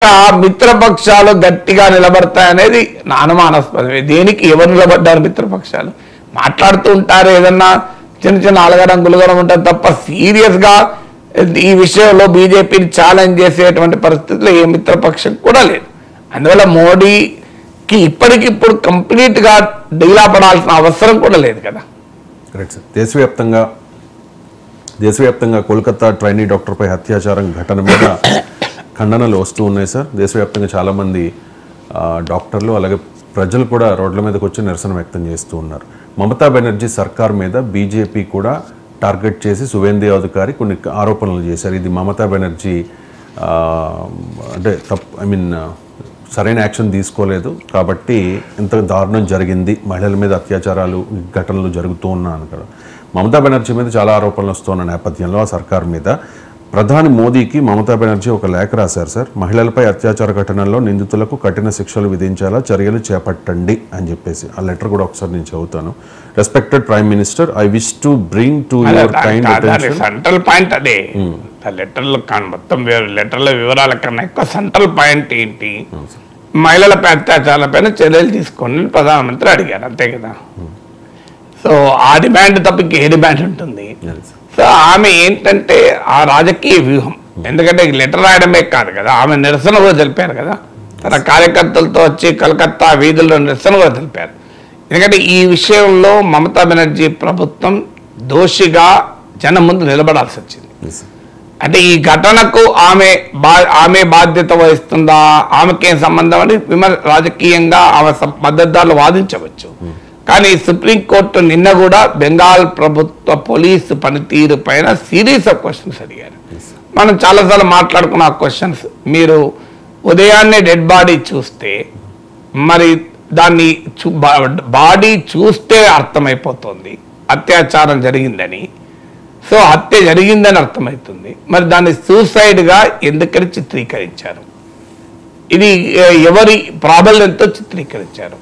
మిత్రపక్షాలు గట్టిగా నిలబడతాయనేది నా అనుమానాస్పదమే. దేనికి ఎవరు నిలబడ్డారు? మిత్రపక్షాలు మాట్లాడుతూ ఉంటారు, ఏదన్నా చిన్న చిన్న అలగడం గులగడం ఉంటుంది తప్ప సీరియస్ గా ఈ విషయంలో బీజేపీని ఛాలెంజ్ చేసేటువంటి పరిస్థితుల్లో ఏ మిత్రపక్షం కూడా లేదు. అందువల్ల మోడీకి ఇప్పటికిప్పుడు కంప్లీట్ గా డీలా పడాల్సిన అవసరం కూడా లేదు కదా. Correct sir. దేశవ్యాప్తంగా కోల్కతా ట్రైనీ డాక్టర్పై అత్యాచారం ఘటన మీద ఖండనలు వస్తూ ఉన్నాయి సార్. దేశవ్యాప్తంగా చాలామంది డాక్టర్లు అలాగే ప్రజలు కూడా రోడ్ల మీదకి వచ్చి నిరసన వ్యక్తం చేస్తూ ఉన్నారు. మమతా బెనర్జీ సర్కార్ మీద బీజేపీ కూడా టార్గెట్ చేసి సువేందు అధికారి కొన్ని ఆరోపణలు చేశారు. ఇది మమతా బెనర్జీ అంటే సరైన యాక్షన్ తీసుకోలేదు కాబట్టి ఇంత దారుణం జరిగింది, మహిళల మీద అత్యాచారాలు ఘటనలు జరుగుతూ ఉన్నాను కదా. మమతా బెనర్జీ మీద చాలా ఆరోపణలు వస్తున్న నేపథ్యంలో ఆ సర్కార్ మీద ప్రధాని మోదీకి మమతా బెనర్జీ ఒక లేఖ రాశారు సార్. మహిళలపై అత్యాచార ఘటనల్లో నిందితులకు కఠిన శిక్షలు విధించేలా చర్యలు చేపట్టండి అని చెప్పేసి. ఆ లెటర్ కూడా ఒకసారి నేను చదువుతాను. Respected prime minister, I wish to bring to your kind attention. Central point అదే. లెటర్లో మొత్తం లెటర్ల వివరాల కన్నా ఎక్కువ సెంట్రల్ పాయింట్ ఏంటి? మహిళలపై అత్యాచారాలపైన చర్యలు తీసుకోండి ప్రధానమంత్రి అడిగారు, అంతే కదా. సో ఆ డిమాండ్ తప్ప ఏ డిమాండ్ ఉంటుంది? సో ఆమె ఏంటంటే ఆ రాజకీయ వ్యూహం. ఎందుకంటే లెటర్ రాయడమే కాదు కదా, ఆమె నిరసన కూడా తెలిపారు కదా. తన కార్యకర్తలతో వచ్చి కలకత్తా వీధుల్లో నిరసన కూడా తెలిపారు. ఎందుకంటే ఈ విషయంలో మమతా బెనర్జీ ప్రభుత్వం దోషిగా జనం ముందు నిలబడాల్సి వచ్చింది. అంటే ఈ ఘటనకు ఆమె బాధ్యత వహిస్తుందా, ఆమెకేం సంబంధం అని రాజకీయంగా ఆమె మద్దతుదారులు వాదించవచ్చు. కానీ సుప్రీంకోర్టు నిన్న కూడా బెంగాల్ ప్రభుత్వ పోలీసు పనితీరు పైన సిరీస్ ఆఫ్ క్వశ్చన్స్ అడిగారు. మనం చాలాసార్లు మాట్లాడుకున్న ఆ క్వశ్చన్స్. మీరు ఉదయాన్నే డెడ్ బాడీ చూస్తే మరి దాన్ని బాడీ చూస్తే అర్థమైపోతుంది అత్యాచారం జరిగిందని. సో హత్య జరిగిందని అర్థమవుతుంది. మరి దాన్ని సూసైడ్గా ఎందుకని చిత్రీకరించారు? ఇది ఎవరి ప్రాబల్యంతో చిత్రీకరించారు?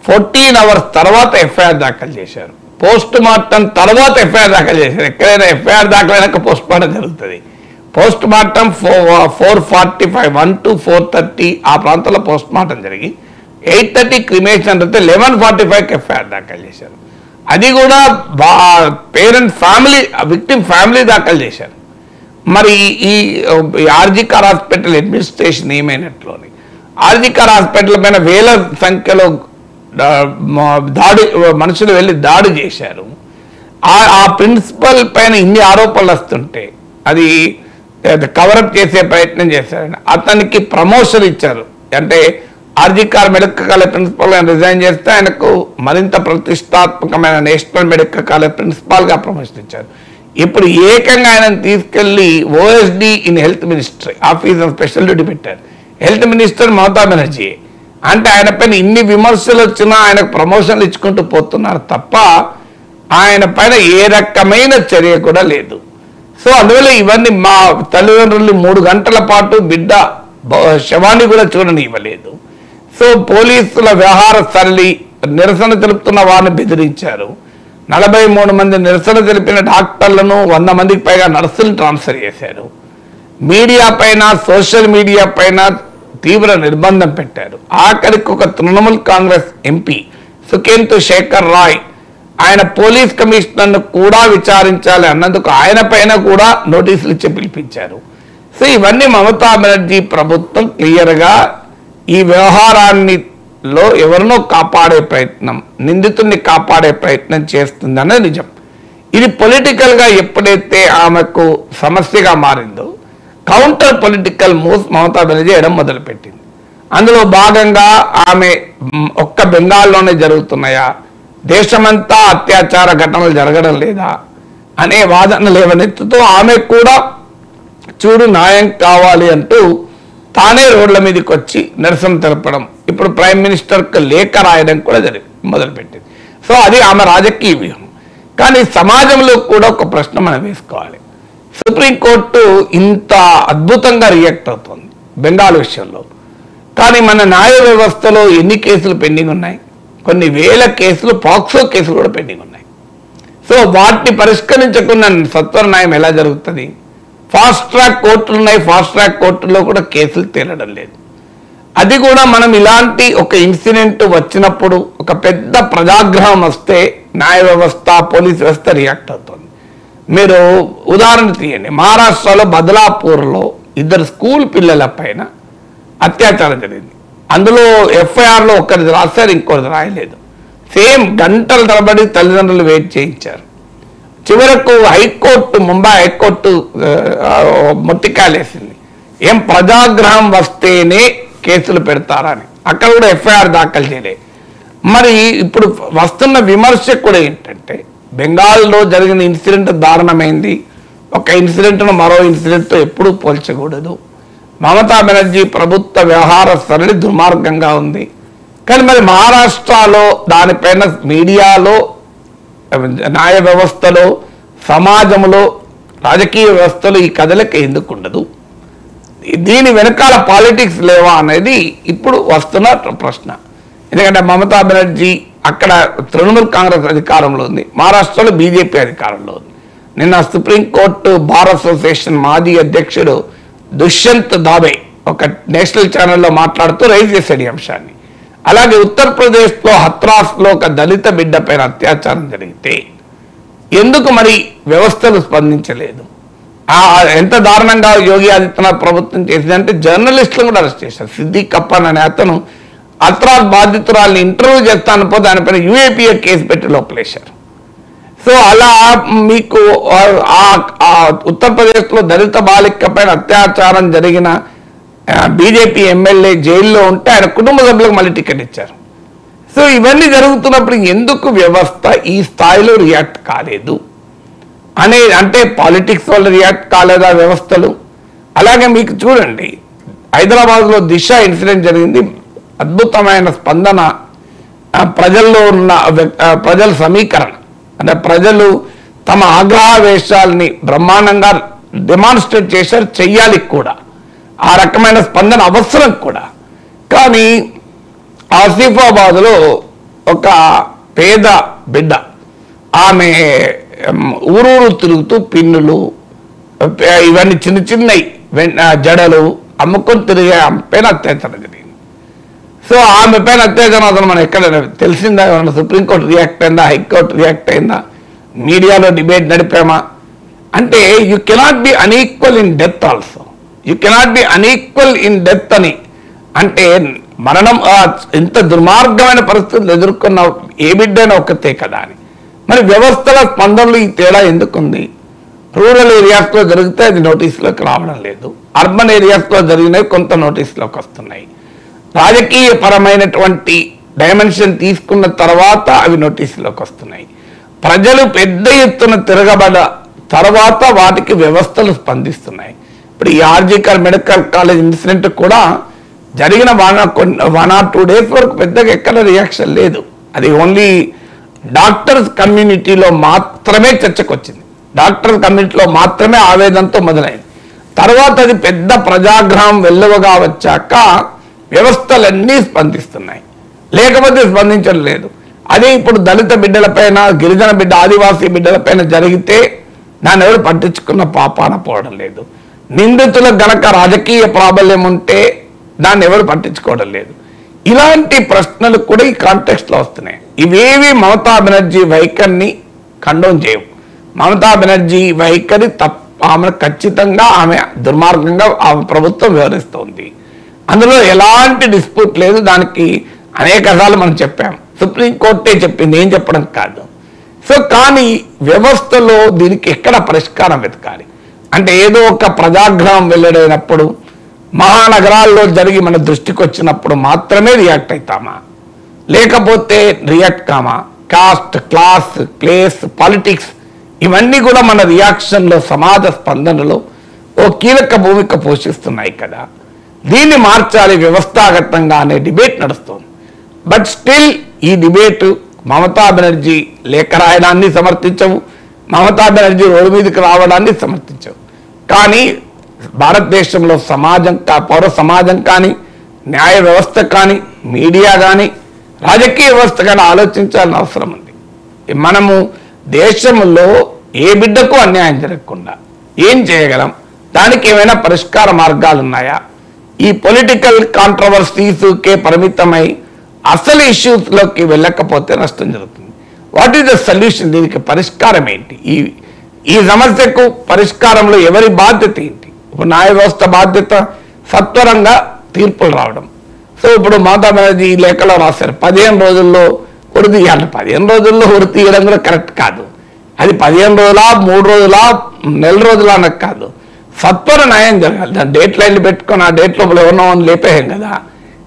14 hours తర్వాత ఎఫ్ఐఆర్ దాఖలు చేశారు. పోస్ట్ మార్టం తర్వాత ఎఫ్ఐఆర్ దాఖలు చేశారు. ఎక్కడైనా ఎఫ్ఐఆర్ దాఖలైనాక పోస్ట్ మార్టం జరుగుతుంది. పోస్ట్ మార్టం 4:45 1 to 4:30 ఆ ప్రాంతంలో పోస్ట్ మార్టం జరిగి 8:30 క్రిమేషన్ అయితే 11:45 ఎఫ్ఐఆర్ దాఖలు చేశారు. అది కూడా పేరెంట్ ఫ్యామిలీ విక్టిమ్ ఫ్యామిలీ దాఖలు చేశారు. మరి ఈ ఆర్జికర్ హాస్పిటల్ అడ్మినిస్ట్రేషన్ ఏమైనట్లోని ఆర్జికర్ హాస్పిటల్ పైన వేల సంఖ్యలో మనుషులు వెళ్ళి దాడి చేశారు. ఆ ప్రిన్సిపల్ పైన ఇన్ని ఆరోపణలు వస్తుంటే అది కవరప్ చేసే ప్రయత్నం చేశారని అతనికి ప్రమోషన్ ఇచ్చారు. అంటే RG Kar medical college principal resign చేస్తే ఆయనకు మరింత ప్రతిష్టాత్మకమైన నేషనల్ మెడికల్ కాలేజ్ ప్రిన్సిపాల్గా ప్రమోషన్ ఇచ్చారు. ఇప్పుడు ఏకంగా ఆయనను తీసుకెళ్లి OSD in health ministry office of special duty పెట్టారు. Health minister Mamata Banerjee. అంటే ఆయన పైన ఇన్ని విమర్శలు వచ్చినా ఆయనకు ప్రమోషన్లు ఇచ్చుకుంటూ పోతున్నారు తప్ప ఆయన పైన ఏ రకమైన చర్య కూడా లేదు. సో అందువల్ల ఇవన్నీ మా తల్లిదండ్రులు 3 గంటల పాటు బిడ్డ శవాన్ని కూడా చూడని ఇవ్వలేదు. సో పోలీసుల వ్యవహార సరళి నిరసన తెలుపుతున్న వారిని బెదిరించారు. 43 మంది నిరసన తెలిపిన డాక్టర్లను 100 మందికి పైగా నర్సులు ట్రాన్స్ఫర్ చేశారు. మీడియా పైన సోషల్ మీడియా పైన తీవ్ర నిర్బంధం పెట్టారు. ఆఖరికి ఒక తృణమూల్ కాంగ్రెస్ ఎంపీ సుఖేందు శేఖర్ రాయ్ ఆయన పోలీస్ కమిషనర్ను కూడా విచారించాలి అన్నందుకు ఆయన పైన కూడా నోటీసులు ఇచ్చి పిలిపించారు. సో ఇవన్నీ మమతా బెనర్జీ ప్రభుత్వం క్లియర్గా ఈ వ్యవహారాన్నిలో ఎవరినో కాపాడే ప్రయత్నం, నిందితుడిని కాపాడే ప్రయత్నం చేస్తుందన్నది నిజం. ఇది పొలిటికల్గా ఎప్పుడైతే ఆమెకు సమస్యగా మారిందో counter political moves Mamata Banerjee చేయడం మొదలుపెట్టింది. అందులో భాగంగా ఆమె ఒక్క బెంగాల్లోనే జరుగుతున్నాయా, దేశమంతా అత్యాచార ఘటనలు జరగడం లేదా అనే వాదనలు లేవనెత్తుతూ ఆమె కూడా చూడు న్యాయం కావాలి అంటూ తానే రోడ్ల మీదకి వచ్చి నిరసన తెలపడం, ఇప్పుడు ప్రైమ్ మినిస్టర్కి లేఖ రాయడం కూడా మొదలుపెట్టింది. సో అది ఆమె రాజకీయ వ్యూహం. కానీ సమాజంలో కూడా ఒక ప్రశ్న మనం వేసుకోవాలి. సుప్రీంకోర్టు ఇంత అద్భుతంగా రియాక్ట్ అవుతుంది బెంగాల్ విషయంలో, కానీ మన న్యాయ వ్యవస్థలో ఎన్ని కేసులు పెండింగ్ ఉన్నాయి? కొన్ని వేల కేసులు, పాక్సో కేసులు కూడా పెండింగ్ ఉన్నాయి. సో వాటిని పరిష్కరించకుండా సత్వర న్యాయం ఎలా జరుగుతుంది? ఫాస్ట్ ట్రాక్ కోర్టులు ఉన్నాయి, ఫాస్ట్ ట్రాక్ కోర్టుల్లో కూడా కేసులు తేలడం లేదు. అది కూడా మనం ఇలాంటి ఒక ఇన్సిడెంట్ వచ్చినప్పుడు ఒక పెద్ద ప్రజాగ్రహం వస్తే న్యాయ వ్యవస్థ, పోలీస్ వ్యవస్థ రియాక్ట్ అవుతుంది. మీరు ఉదాహరణ తీయండి, మహారాష్ట్రలో బదలాపూర్లో 2 స్కూల్ పిల్లల పైన అత్యాచారం జరిగింది. అందులో ఎఫ్ఐఆర్లో ఒకరిది రాశారు, ఇంకొకరిది రాయలేదు. సేమ్ గంటల తరబడి తల్లిదండ్రులు వెయిట్ చేయించారు. చివరకు హైకోర్టు, ముంబై హైకోర్టు మొట్టికాయలేసింది. ఏం ప్రజాగ్రహం వస్తేనే కేసులు పెడతారని. అక్కడ కూడా ఎఫ్ఐఆర్ దాఖలు చేయలే. మరి ఇప్పుడు వస్తున్న విమర్శ కూడా ఏంటంటే, బెంగాల్లో జరిగిన ఇన్సిడెంట్ దారుణమైంది. ఒక ఇన్సిడెంట్ను మరో ఇన్సిడెంట్తో ఎప్పుడూ పోల్చకూడదు. మమతా బెనర్జీ ప్రభుత్వ వ్యవహార సరళి దుర్మార్గంగా ఉంది. కానీ మరి మహారాష్ట్రలో దానిపైన మీడియాలో, న్యాయ వ్యవస్థలో, సమాజంలో, రాజకీయ వ్యవస్థలో ఈ కదలిక ఎందుకు ఉండదు? దీని వెనకాల పాలిటిక్స్ లేవా అనేది ఇప్పుడు వస్తున్న ప్రశ్న. ఎందుకంటే మమతా బెనర్జీ అక్కడ తృణమూల్ కాంగ్రెస్ అధికారంలో ఉంది, మహారాష్ట్రలో బీజేపీ అధికారంలో ఉంది. నిన్న సుప్రీంకోర్టు బార్ అసోసియేషన్ మాజీ అధ్యక్షుడు దుష్యంత్ దాబే ఒక నేషనల్ ఛానల్లో మాట్లాడుతూ రైజ్ చేశాడు ఈ అంశాన్ని. అలాగే ఉత్తరప్రదేశ్లో హత్రాస్లో ఒక దళిత బిడ్డ పైన అత్యాచారం జరిగితే ఎందుకు మరి వ్యవస్థలు స్పందించలేదు? ఎంత దారుణంగా యోగి ఆదిత్యనాథ్ ప్రభుత్వం చేసిందంటే జర్నలిస్టులను కూడా అరెస్ట్ చేశారు. సిద్దిక్ కప్పన్ అనే అతను హత్రాస్ బాధితురాల్ని ఇంటర్వ్యూ చేస్తాను పోతే దానిపైన యూఏపీఏ కేసు పెట్టి లోపలేశారు. సో అలా మీకు ఉత్తరప్రదేశ్లో దళిత బాలిక పైన అత్యాచారం జరిగిన బీజేపీ ఎమ్మెల్యే జైల్లో ఉంటే ఆయన కుటుంబ సభ్యులకు మళ్ళీ టికెట్ ఇచ్చారు. సో ఇవన్నీ జరుగుతున్నప్పుడు ఎందుకు వ్యవస్థ ఈ స్థాయిలో రియాక్ట్ కాలేదు అంటే పాలిటిక్స్ వల్ల రియాక్ట్ కాలేదా వ్యవస్థలు? అలాగే మీకు చూడండి, హైదరాబాద్లో దిశ ఇన్సిడెంట్ జరిగింది. అద్భుతమైన స్పందన, ప్రజల్లో ఉన్న ప్రజల సమీకరణ, అంటే ప్రజలు తమ ఆగ్రహావేశాలని బ్రహ్మాండంగా డెమాన్స్ట్రేట్ చేశారు, చెయ్యాలి కూడా. ఆ రకమైన స్పందన అవసరం కూడా. కానీ ఆసిఫాబాద్లో ఒక పేద బిడ్డ, ఆమె ఊరూరు తిరుగుతూ పిన్నులు ఇవన్నీ చిన్న చిన్నవి జడలు అమ్ముకొని తిరిగే ఆమె పైన అత్యాచారం జరిగింది. సో ఆమె పైన అత్యాచారం అసలు మనం ఎక్కడ తెలిసిందా? ఏమన్నా సుప్రీంకోర్టు రియాక్ట్ అయిందా? హైకోర్టు రియాక్ట్ అయిందా? మీడియాలో డిబేట్ నడిపామా? అంటే you cannot be unequal in death also. You cannot be unequal in death అని అంటే మరణం ఇంత దుర్మార్గమైన పరిస్థితులు ఎదుర్కొన్న ఏ బిడ్డైనా ఒక్కతే కదా అని. మరి వ్యవస్థల స్పందనలు ఈ తేడా ఎందుకుంది? రూరల్ ఏరియాస్లో జరిగితే అది నోటీసులోకి రావడం లేదు, అర్బన్ ఏరియాస్లో జరిగినవి కొంత నోటీసులోకి వస్తున్నాయి. రాజకీయ పరమైనటువంటి డైమెన్షన్ తీసుకున్న తర్వాత అవి నోటీసులోకి వస్తున్నాయి. ప్రజలు పెద్ద ఎత్తున తిరగబడ తర్వాత వాటికి వ్యవస్థలు స్పందిస్తున్నాయి. ఇప్పుడు ఈ ఆర్జికర్ మెడికల్ కాలేజ్ ఇన్సిడెంట్ కూడా జరిగిన 1 or 2 days వరకు పెద్దగా ఎక్కడ రియాక్షన్ లేదు. అది ఓన్లీ డాక్టర్స్ కమ్యూనిటీలో మాత్రమే చర్చకు వచ్చింది, డాక్టర్ కమ్యూనిటీలో మాత్రమే ఆవేదనతో మొదలైంది. తర్వాత అది పెద్ద ప్రజాగ్రహం వెల్లువగా వచ్చాక వ్యవస్థలన్నీ స్పందిస్తున్నాయి, లేకపోతే స్పందించడం లేదు. అదే ఇప్పుడు దళిత బిడ్డలపైన, గిరిజన బిడ్డ, ఆదివాసీ బిడ్డలపైన జరిగితే దాన్ని ఎవరు పట్టించుకున్న పాపాన పోవడం లేదు. నిందితులకు గనక రాజకీయ ప్రాబల్యం ఉంటే దాన్ని ఎవరు పట్టించుకోవడం లేదు. ఇలాంటి ప్రశ్నలు కూడా ఈ కాంటెక్స్ట్లో వస్తున్నాయి. ఇవేవి మమతా బెనర్జీ వైఖరిని ఖండనం చేయవు. మమతా బెనర్జీ వైఖరి ఆమె ఖచ్చితంగా ఆమె దుర్మార్గంగా ఆమె ప్రభుత్వం వ్యవహరిస్తోంది. అందులో ఎలాంటి డిస్ప్యూట్ లేదు. దానికి అనేక సార్లు మనం చెప్పాం, సుప్రీంకోర్టే చెప్పింది, ఏం చెప్పడం కాదు. సో కానీ వ్యవస్థలో దీనికి ఎక్కడ పరిష్కారం వెతకాలి అంటే ఏదో ఒక ప్రజాగ్రహం వెల్లడైనప్పుడు, మహానగరాల్లో జరిగి మన దృష్టికి వచ్చినప్పుడు మాత్రమే రియాక్ట్ అవుతామా, లేకపోతే react comma? Cost, class, place, politics ఇవన్నీ కూడా మన రియాక్షన్లో, సమాజ స్పందనలో ఓ కీలక భూమిక పోషిస్తున్నాయి కదా. దీన్ని మార్చాలి వ్యవస్థాగతంగా అనే డిబేట్ నడుస్తుంది. బట్ స్టిల్ ఈ డిబేటు మమతా బెనర్జీ లేఖ రాయడాన్ని సమర్థించవు, మమతా బెనర్జీ రోడ్డు మీదకి రావడాన్ని సమర్థించవు. కానీ భారతదేశంలో సమాజం, పౌర సమాజం కానీ, న్యాయ వ్యవస్థ కానీ, మీడియా కానీ, రాజకీయ వ్యవస్థ కానీ ఆలోచించాల్సిన అవసరం ఉంది. మనము దేశంలో ఏ బిడ్డకు అన్యాయం జరగకుండా ఏం చేయగలం? దానికి ఏమైనా పరిష్కార మార్గాలు ఉన్నాయా? ఈ పొలిటికల్ కాంట్రవర్సీస్కే పరిమితమై అసలు ఇష్యూస్లోకి వెళ్ళకపోతే నష్టం జరుగుతుంది. What is the solution? దీనికి పరిష్కారం ఏంటి? ఈ సమస్యకు పరిష్కారంలో ఎవరి బాధ్యత ఏంటి? ఇప్పుడు న్యాయ వ్యవస్థ బాధ్యత సత్వరంగా తీర్పులు రావడం. సో ఇప్పుడు మమతా బెనర్జీ ఈ లేఖలో రాశారు 15 రోజుల్లో ఉరి తీయాలి. 15 రోజుల్లో ఉరి తీయడం కూడా కరెక్ట్ కాదు. అది 15 రోజులా, 3 రోజులా, నెల రోజులా అన్నది కాదు. సత్వర న్యాయం జరగాలి. దాని డేట్ లైన్లు పెట్టుకొని ఆ డేట్ లోపల ఎవరినో లేపేయం కదా.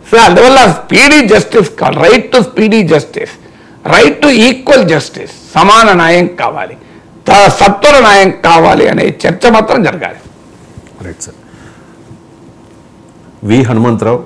సో అందువల్ల స్పీడీ జస్టిస్ కావాలి. Right to speedy justice, right to equal justice, సమాన న్యాయం కావాలి, సత్వర న్యాయం కావాలి అనే చర్చ మాత్రం జరగాలి. Right sir. వి హనుమంతరావు